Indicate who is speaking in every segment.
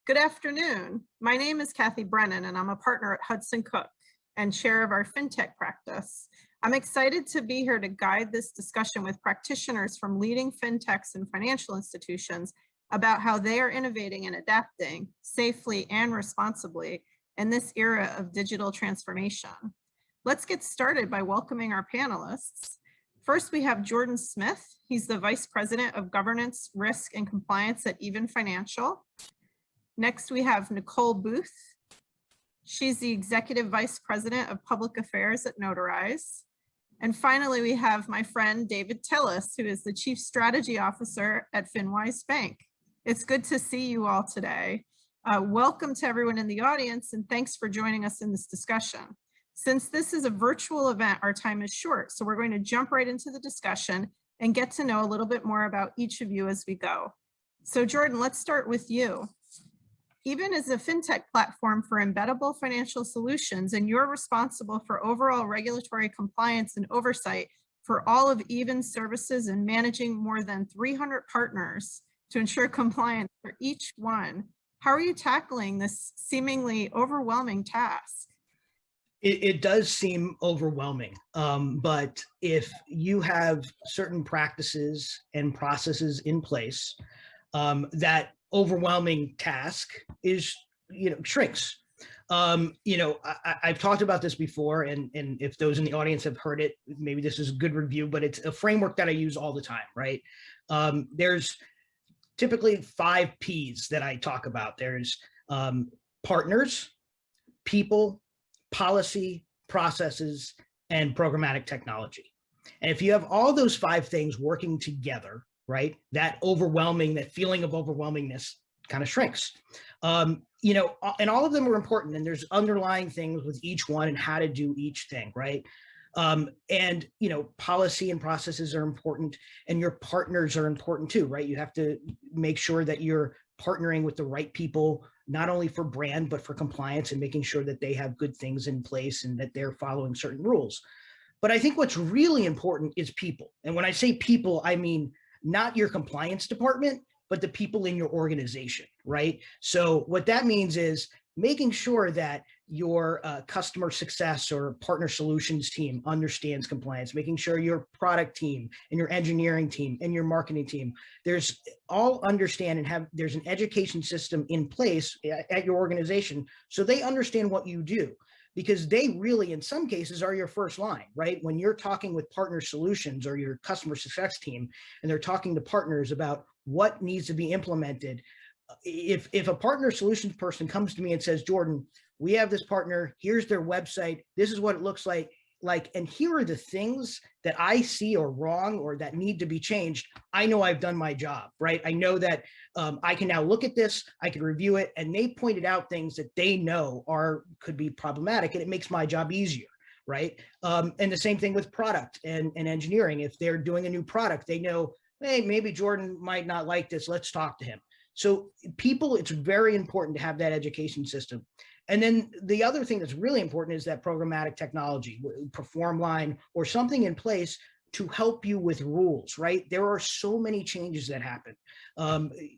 Speaker 1: Good afternoon. My name is Kathy Brennan, and I'm a partner at Hudson Cook and chair of our FinTech practice. I'm excited to be here to guide this discussion with practitioners from leading FinTechs and financial institutions about how they are innovating and adapting safely and responsibly in this era of digital transformation. Let's get started by welcoming our panelists. First, we have Jordan Smith. He's the Vice President of Governance, Risk, and Compliance at Even Financial. Next, we have Nicole Booth. She's the Executive Vice President of Public Affairs at Notarize. And finally, we have my friend David Tillis, who is the Chief Strategy Officer at FinWise Bank. It's good to see you all today. Welcome to everyone in the audience, and thanks for joining us in this discussion. Since this is a virtual event, our time is short, so we're going to jump right into the discussion and get to know a little bit more about each of you as we go. So Jordan, let's start with you. Even as a FinTech platform for embeddable financial solutions, and you're responsible for overall regulatory compliance and oversight for all of Even's services and managing more than 300 partners to ensure compliance for each one. How are you tackling this seemingly overwhelming task?
Speaker 2: It does seem overwhelming, but if you have certain practices and processes in place, that overwhelming task is, shrinks. I've talked about this before, and if those in the audience have heard it, maybe this is a good review, but it's a framework that I use all the time, right? There's typically 5 Ps that I talk about. There's partners, people, policy, processes, and programmatic technology. And if you have all those 5 things working together, right, that feeling of overwhelmingness kind of shrinks. And all of them are important, and there's underlying things with each one and how to do each thing, right? And policy and processes are important, and your partners are important too, right? You have to make sure that you're partnering with the right people, not only for brand, but for compliance, and making sure that they have good things in place and that they're following certain rules. But I think what's really important is people. And when I say people, I mean not your compliance department, but the people in your organization, right? So what that means is making sure that your customer success or partner solutions team understands compliance, making sure your product team and your engineering team and your marketing team, there's all understand and there's an education system in place at your organization so they understand what you do. Because they really, in some cases, are your first line, right? When you're talking with partner solutions or your customer success team, and they're talking to partners about what needs to be implemented, if a partner solutions person comes to me and says, Jordan, we have this partner, here's their website, this is what it looks like, and here are the things that I see are wrong or that need to be changed, I know I've done my job, right? I know that I can now look at this, I can review it, and they pointed out things that they know could be problematic, and it makes my job easier, right? And the same thing with product and engineering. If they're doing a new product, they know, hey, maybe Jordan might not like this, let's talk to him. So people, it's very important to have that education system. And then the other thing that's really important is that programmatic technology, perform line, or something in place to help you with rules, right? There are so many changes that happen,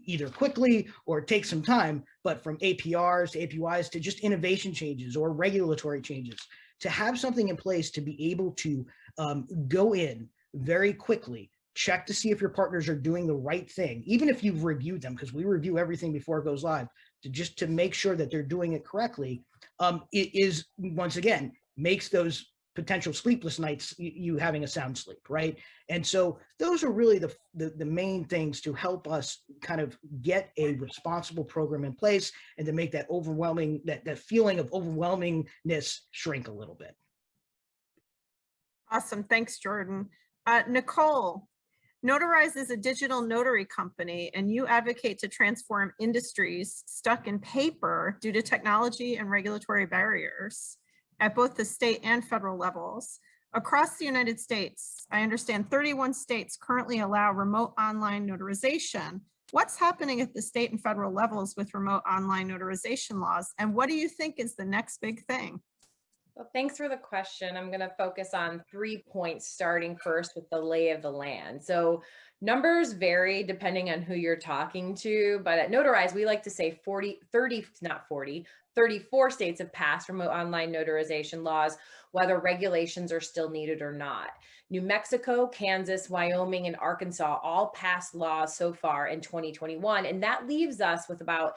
Speaker 2: either quickly or take some time, but from APRs to APYs to just innovation changes or regulatory changes, to have something in place to be able to go in very quickly, check to see if your partners are doing the right thing, even if you've reviewed them, because we review everything before it goes live, to make sure that they're doing it correctly, it is, once again, makes those potential sleepless nights you having a sound sleep, right? And so those are really the main things to help us kind of get a responsible program in place and to make that that feeling of overwhelmingness shrink a little bit.
Speaker 1: Awesome, thanks, Jordan. Nicole, Notarize is a digital notary company, and you advocate to transform industries stuck in paper due to technology and regulatory barriers at both the state and federal levels. Across the United States, I understand 31 states currently allow remote online notarization. What's happening at the state and federal levels with remote online notarization laws, and what do you think is the next big thing?
Speaker 3: Well, thanks for the question. I'm going to focus on 3 points, starting first with the lay of the land. So Numbers vary depending on who you're talking to, but at Notarize, we like to say 34 states have passed remote online notarization laws, whether regulations are still needed or not. New Mexico, Kansas, Wyoming, and Arkansas all passed laws so far in 2021, and that leaves us with about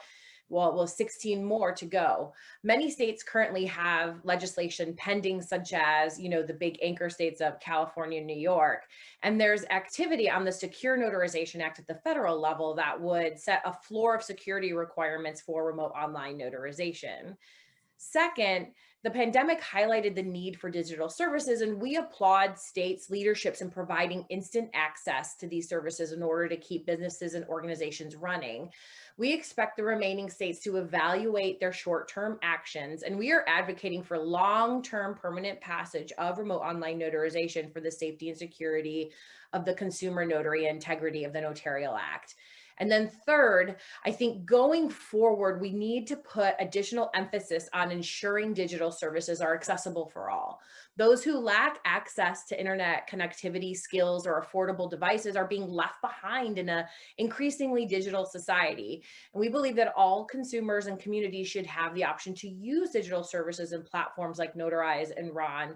Speaker 3: 16 more to go. Many states currently have legislation pending, such as, the big anchor states of California and New York. And there's activity on the Secure Notarization Act at the federal level that would set a floor of security requirements for remote online notarization. Second, the pandemic highlighted the need for digital services, and we applaud states' leaderships in providing instant access to these services in order to keep businesses and organizations running. We expect the remaining states to evaluate their short-term actions, and we are advocating for long-term permanent passage of remote online notarization for the safety and security of the consumer notary and integrity of the Notarial Act. And then third, I think going forward, we need to put additional emphasis on ensuring digital services are accessible for all. Those who lack access to internet connectivity skills or affordable devices are being left behind in an increasingly digital society. And we believe that all consumers and communities should have the option to use digital services and platforms like Notarize and Ron.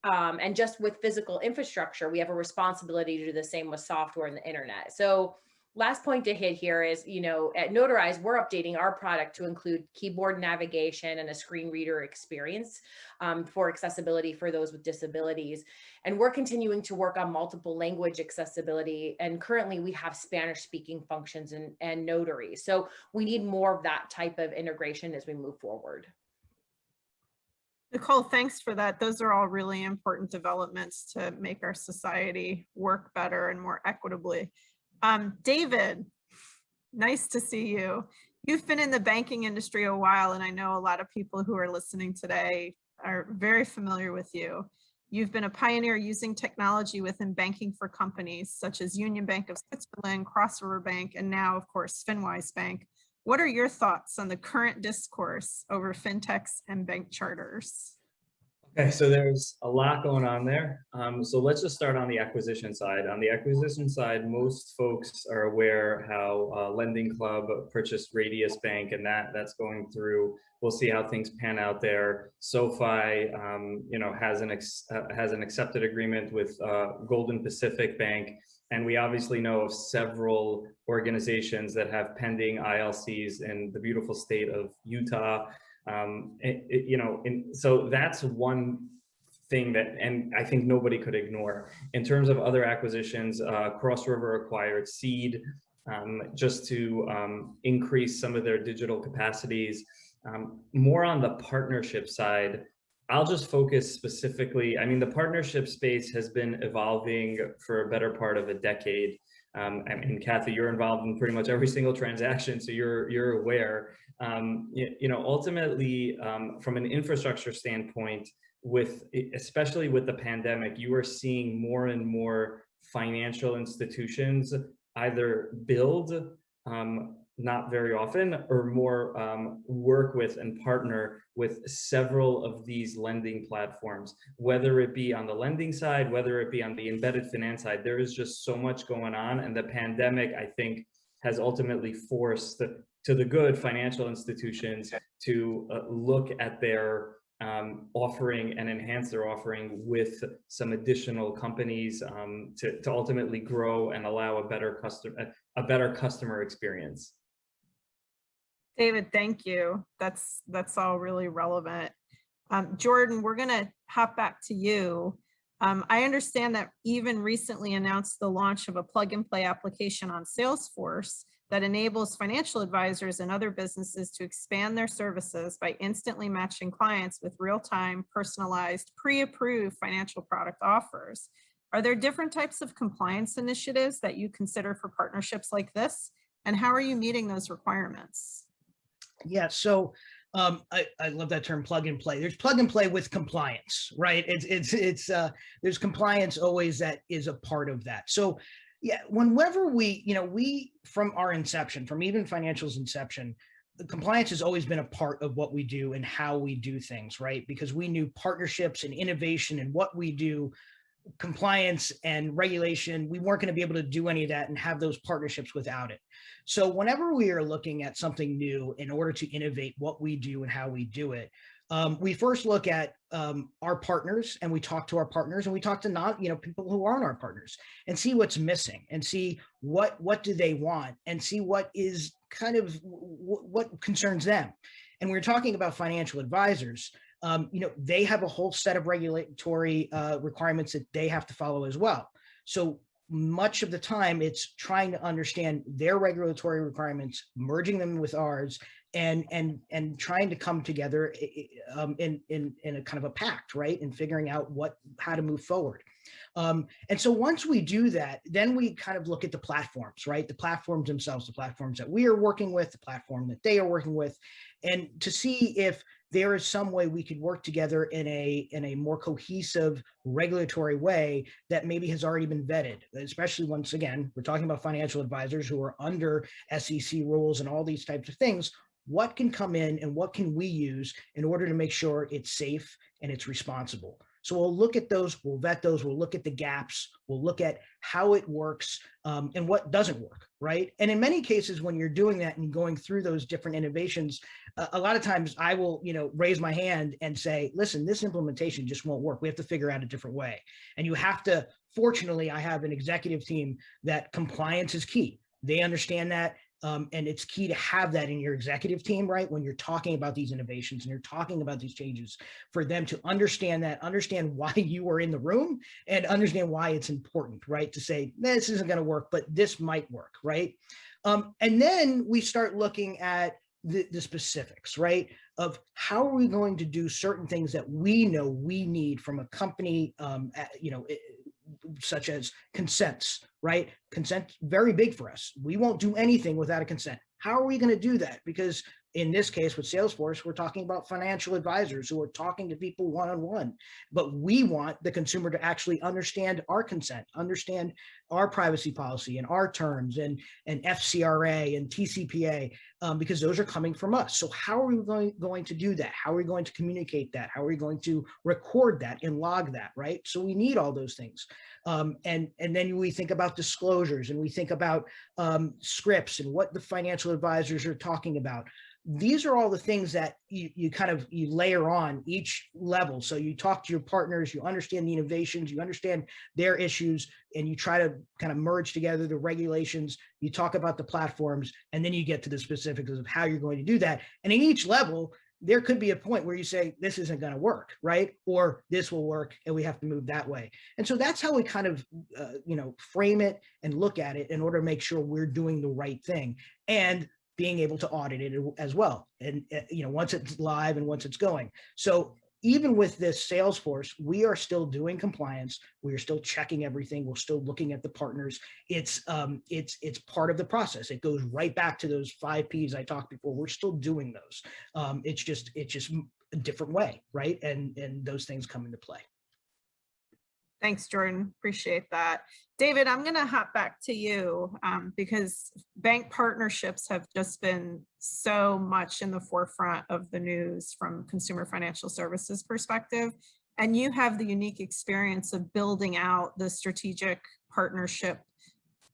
Speaker 3: And just with physical infrastructure, we have a responsibility to do the same with software and the internet. So last point to hit here is, at Notarize, we're updating our product to include keyboard navigation and a screen reader experience for accessibility for those with disabilities. And we're continuing to work on multiple language accessibility. And currently we have Spanish speaking functions and notary. So we need more of that type of integration as we move forward.
Speaker 1: Nicole, thanks for that. Those are all really important developments to make our society work better and more equitably. David, nice to see you. You've been in the banking industry a while, and I know a lot of people who are listening today are very familiar with you. You've been a pioneer using technology within banking for companies such as Union Bank of Switzerland, Cross River Bank, and now, of course, FinWise Bank. What are your thoughts on the current discourse over fintechs and bank charters?
Speaker 4: Okay, so there's a lot going on there. So let's just start on the acquisition side. On the acquisition side, most folks are aware how Lending Club purchased Radius Bank, and that's going through. We'll see how things pan out there. SoFi, has an accepted agreement with Golden Pacific Bank, and we obviously know of several organizations that have pending ILCs in the beautiful state of Utah. So that's one thing that, and I think nobody could ignore. In terms of other acquisitions, Cross River acquired Seed just to increase some of their digital capacities. More on the partnership side, I'll just focus specifically. I mean, the partnership space has been evolving for a better part of a decade. And Kathy, you're involved in pretty much every single transaction, so you're aware. Ultimately, from an infrastructure standpoint, especially with the pandemic, you are seeing more and more financial institutions either build, not very often, or more work with and partner with several of these lending platforms, whether it be on the lending side, whether it be on the embedded finance side. There is just so much going on, and the pandemic, I think, has ultimately forced to the good financial institutions to look at their offering and enhance their offering with some additional companies to ultimately grow and allow a better customer experience.
Speaker 1: David, thank you. That's all really relevant. Jordan, we're going to hop back to you. I understand that even recently announced the launch of a plug-and-play application on Salesforce that enables financial advisors and other businesses to expand their services by instantly matching clients with real-time, personalized, pre-approved financial product offers. Are there different types of compliance initiatives that you consider for partnerships like this? And how are you meeting those requirements?
Speaker 2: Yeah, so I love that term, plug and play. There's plug and play with compliance, right? There's compliance always that is a part of that. So yeah, whenever we from our inception, from even financial's inception, the compliance has always been a part of what we do and how we do things, right? Because we knew partnerships and innovation and what we do compliance and regulation, we weren't going to be able to do any of that and have those partnerships without it. So whenever we are looking at something new in order to innovate what we do and how we do it, we first look at our partners, and we talk to our partners, and we talk to people who aren't our partners, and see what's missing, and see what do they want, and see what is kind of what concerns them. And we're talking about financial advisors. They have a whole set of regulatory requirements that they have to follow as well. So much of the time, it's trying to understand their regulatory requirements, merging them with ours, and trying to come together in a kind of a pact, right? And figuring out how to move forward. And so once we do that, then we kind of look at the platforms, right? The platforms themselves, the platforms that we are working with, the platform that they are working with, and to see if there is some way we could work together in a more cohesive regulatory way that maybe has already been vetted, especially once again, we're talking about financial advisors who are under SEC rules and all these types of things. What can come in and what can we use in order to make sure it's safe and it's responsible? So we'll look at those, we'll vet those, we'll look at the gaps, we'll look at how it works and what doesn't work, right? And in many cases, when you're doing that and going through those different innovations, a lot of times I will, raise my hand and say, listen, this implementation just won't work. We have to figure out a different way. And you have to, fortunately, I have an executive team that compliance is key. They understand that. And it's key to have that in your executive team, right? When you're talking about these innovations and you're talking about these changes, for them to understand that, understand why you are in the room, and understand why it's important, right? To say, this isn't going to work, but this might work, right? And then we start looking at the specifics, right? Of how are we going to do certain things that we know we need from a company, such as consents, right? Consent, very big for us. We won't do anything without a consent. How are we going to do that? Because in this case with Salesforce, we're talking about financial advisors who are talking to people one-on-one, but we want the consumer to actually understand our consent, understand our privacy policy and our terms and FCRA and TCPA, because those are coming from us. So how are we going to do that? How are we going to communicate that? How are we going to record that and log that, right? So we need all those things. And then we think about disclosures, and we think about scripts and what the financial advisors are talking about. These are all the things that you layer on each level. So you talk to your partners, you understand the innovations, you understand their issues, and you try to kind of merge together the regulations. You talk about the platforms, and then you get to the specifics of how you're going to do that. And in each level, there could be a point where you say, this isn't going to work, right? Or this will work, and we have to move that way. And so that's how we kind of, frame it and look at it in order to make sure we're doing the right thing, and being able to audit it as well. And, once it's live and once it's going. So even with this Salesforce, we are still doing compliance. We are still checking everything. We're still looking at the partners. It's part of the process. It goes right back to those 5 Ps I talked before. We're still doing those. It's just a different way, right? And those things come into play.
Speaker 1: Thanks, Jordan. Appreciate that. David, I'm going to hop back to you because bank partnerships have just been so much in the forefront of the news from consumer financial services perspective. And you have the unique experience of building out the strategic partnership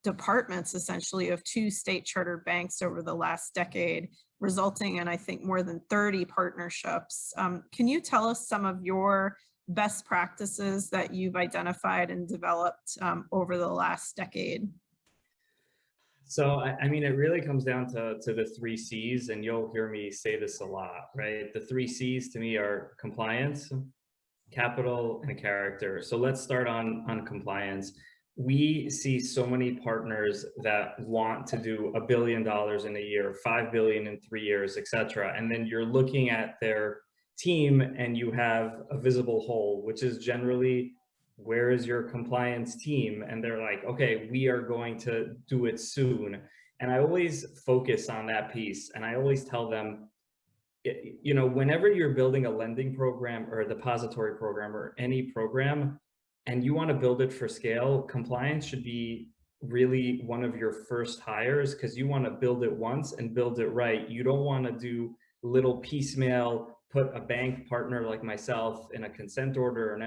Speaker 1: departments, essentially, of 2 state chartered banks over the last decade, resulting in, I think, more than 30 partnerships. Can you tell us some of your best practices that you've identified and developed over the last decade?
Speaker 4: So, I mean, it really comes down to the 3 C's, and you'll hear me say this a lot, right? The 3 C's to me are compliance, capital, and character. So let's start on compliance. We see so many partners that want to do $1 billion in a year, 5 billion in 3 years, et cetera. And then you're looking at their team and you have a visible hole, which is generally, where is your compliance team? And they're like, okay, we are going to do it soon. And I always focus on that piece. And I always tell them, whenever you're building a lending program or a depository program or any program, and you want to build it for scale, compliance should be really one of your first hires, because you want to build it once and build it right. You don't want to do little piecemeal, put a bank partner like myself in a consent order, an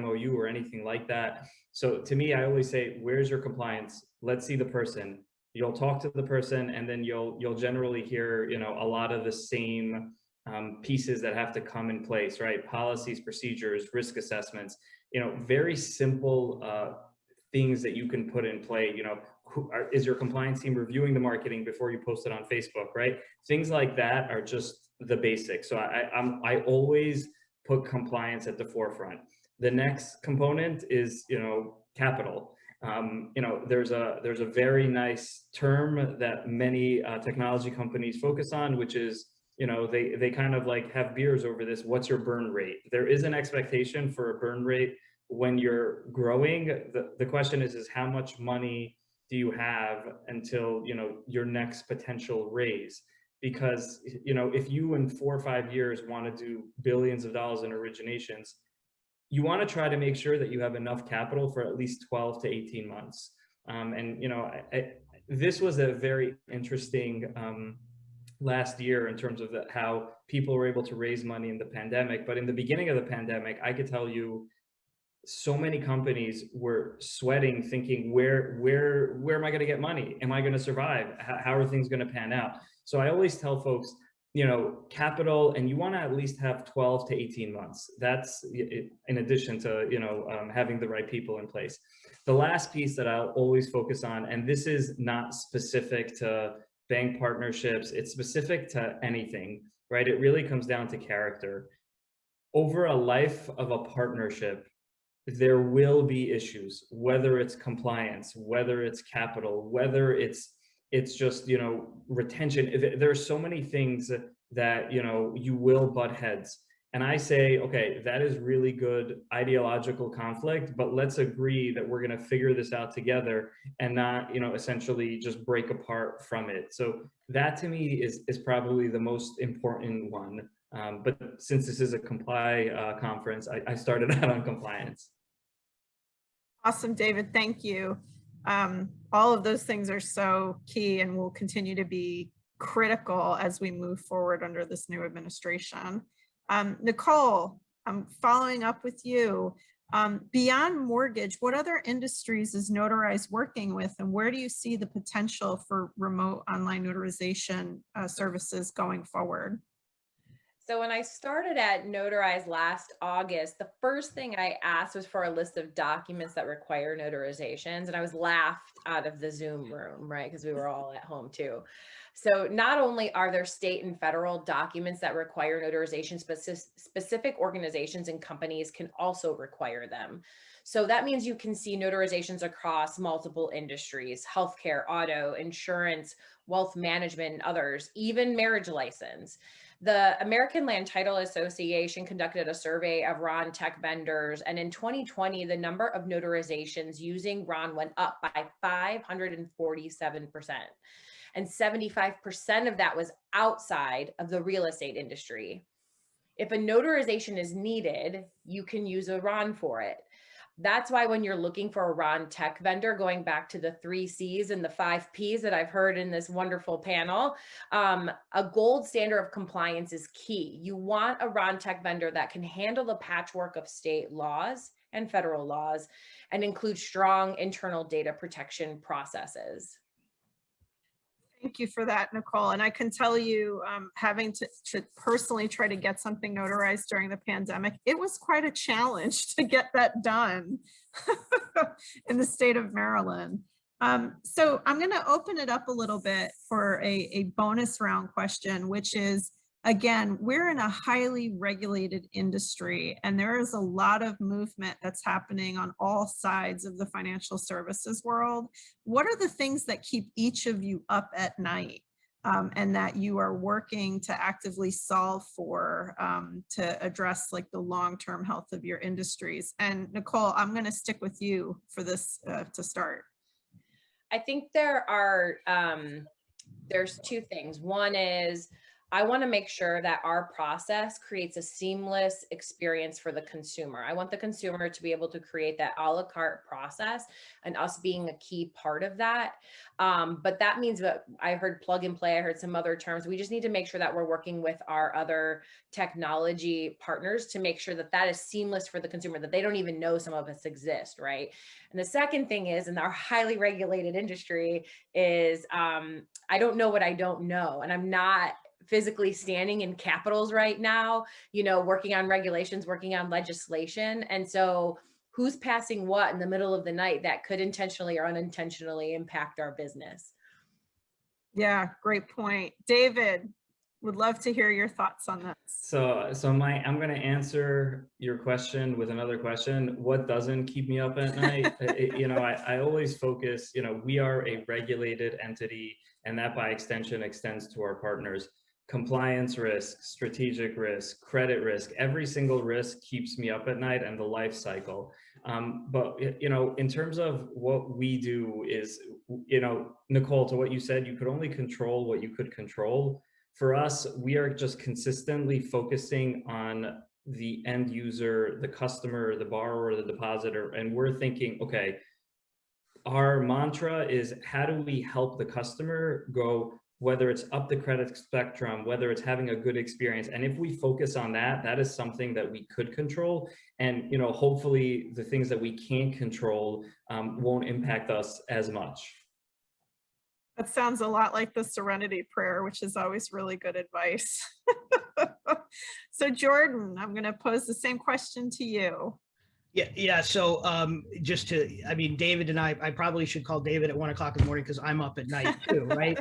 Speaker 4: MOU or anything like that. So to me, I always say, where's your compliance? Let's see the person. You'll talk to the person, and then you'll generally hear, you know, a lot of the same pieces that have to come in place, right? Policies, procedures, risk assessments, you know, very simple things that you can put in play. You know, is your compliance team reviewing the marketing before you post it on Facebook, right? Things like that are just the basics. So I always put compliance at the forefront. The next component is, you know, capital. You know, there's a very nice term that many technology companies focus on, which is, you know, they kind of like have beers over this. What's your burn rate? There is an expectation for a burn rate when you're growing. The question is how much money do you have until, you know, your next potential raise? Because, you know, if you in 4 or 5 years want to do billions of dollars in originations, you want to try to make sure that you have enough capital for at least 12 to 18 months. And, you know, this was a very interesting last year in terms of how people were able to raise money in the pandemic. But in the beginning of the pandemic, I could tell you so many companies were sweating, thinking, where am I going to get money? Am I going to survive? How are things going to pan out? So I always tell folks, you know, capital, and you want to at least have 12 to 18 months. That's in addition to, you know, having the right people in place. The last piece that I'll always focus on, and this is not specific to bank partnerships, it's specific to anything, right? It really comes down to character. Over a life of a partnership, there will be issues, whether it's compliance, whether it's capital, whether it's just, you know, retention. There are so many things that, you know, you will butt heads. And I say, okay, that is really good ideological conflict, but let's agree that we're going to figure this out together and not, you know, essentially just break apart from it. So that to me is probably the most important one. But since this is a comply conference, I started out on compliance.
Speaker 1: Awesome, David. Thank you. All of those things are so key and will continue to be critical as we move forward under this new administration. Nicole, I'm following up with you. Beyond mortgage, what other industries is Notarize working with, and where do you see the potential for remote online notarization services going forward?
Speaker 3: So when I started at Notarize last August, the first thing I asked was for a list of documents that require notarizations. And I was laughed out of the Zoom room, right? Because we were all at home too. So not only are there state and federal documents that require notarization, specific organizations and companies can also require them. So that means you can see notarizations across multiple industries: healthcare, auto, insurance, wealth management, and others, even marriage license. The American Land Title Association conducted a survey of RON tech vendors, and in 2020, the number of notarizations using RON went up by 547%. And 75% of that was outside of the real estate industry. If a notarization is needed, you can use a RON for it. That's why when you're looking for a RON tech vendor, going back to the 3 C's and the 5 P's that I've heard in this wonderful panel, a gold standard of compliance is key. You want a RON tech vendor that can handle the patchwork of state laws and federal laws and include strong internal data protection processes.
Speaker 1: Thank you for that, Nicole. And I can tell you, having to personally try to get something notarized during the pandemic, it was quite a challenge to get that done in the state of Maryland. So I'm going to open it up a little bit for a bonus round question, which is, again, we're in a highly regulated industry, and there is a lot of movement that's happening on all sides of the financial services world. What are the things that keep each of you up at night, and that you are working to actively solve for, to address like the long-term health of your industries? And Nicole, I'm going to stick with you for this to start.
Speaker 3: I think there are, there's 2 things. One is, I want to make sure that our process creates a seamless experience for the consumer. I want the consumer to be able to create that a la carte process and us being a key part of that. But that means that I heard plug and play, I heard some other terms. We just need to make sure that we're working with our other technology partners to make sure that that is seamless for the consumer, that they don't even know some of us exist, right? And the second thing is, in our highly regulated industry, is I don't know what I don't know. And I'm not physically standing in capitals right now, working on regulations, working on legislation. And so who's passing what in the middle of the night that could intentionally or unintentionally impact our business?
Speaker 1: Yeah, great point. David, would love to hear your thoughts on this.
Speaker 4: So I'm going to answer your question with another question. What doesn't keep me up at night? I always focus, we are a regulated entity, and that by extension extends to our partners. Compliance risk, strategic risk, credit risk, every single risk keeps me up at night, and the life cycle. But in terms of what we do is, Nicole, to what you said, you could only control what you could control. For us, we are just consistently focusing on the end user, the customer, the borrower, the depositor, and we're thinking, okay, our mantra is, how do we help the customer go, whether it's up the credit spectrum, whether it's having a good experience. And if we focus on that, that is something that we could control. And, hopefully the things that we can't control won't impact us as much.
Speaker 1: That sounds a lot like the Serenity Prayer, which is always really good advice. So Jordan, I'm going to pose the same question to you.
Speaker 2: Yeah. So David and I probably should call David at 1 o'clock in the morning because I'm up at night too, right?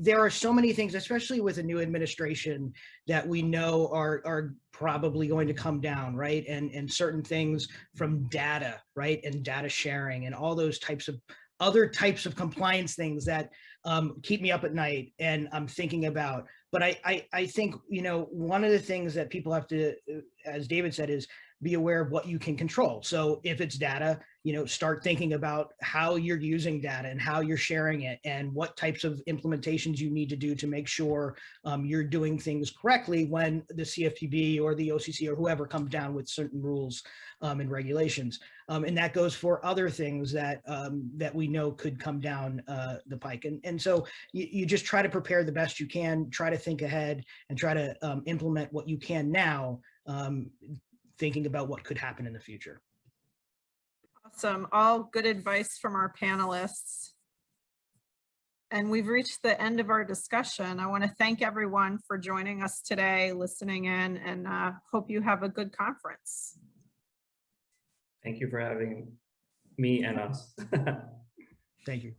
Speaker 2: There are so many things, especially with a new administration, that we know are probably going to come down, right? And certain things from data, right? And data sharing and all those other types of compliance things that keep me up at night and I'm thinking about. But I think, one of the things that people have to, as David said, is be aware of what you can control. So if it's data, start thinking about how you're using data and how you're sharing it and what types of implementations you need to do to make sure you're doing things correctly when the CFPB or the OCC or whoever comes down with certain rules and regulations. And that goes for other things that we know could come down the pike. And so you just try to prepare the best you can, try to think ahead and try to implement what you can now, thinking about what could happen in the future.
Speaker 1: Awesome. All good advice from our panelists. And we've reached the end of our discussion. I want to thank everyone for joining us today, listening in, and hope you have a good conference.
Speaker 4: Thank you for having me and us.
Speaker 2: Thank you.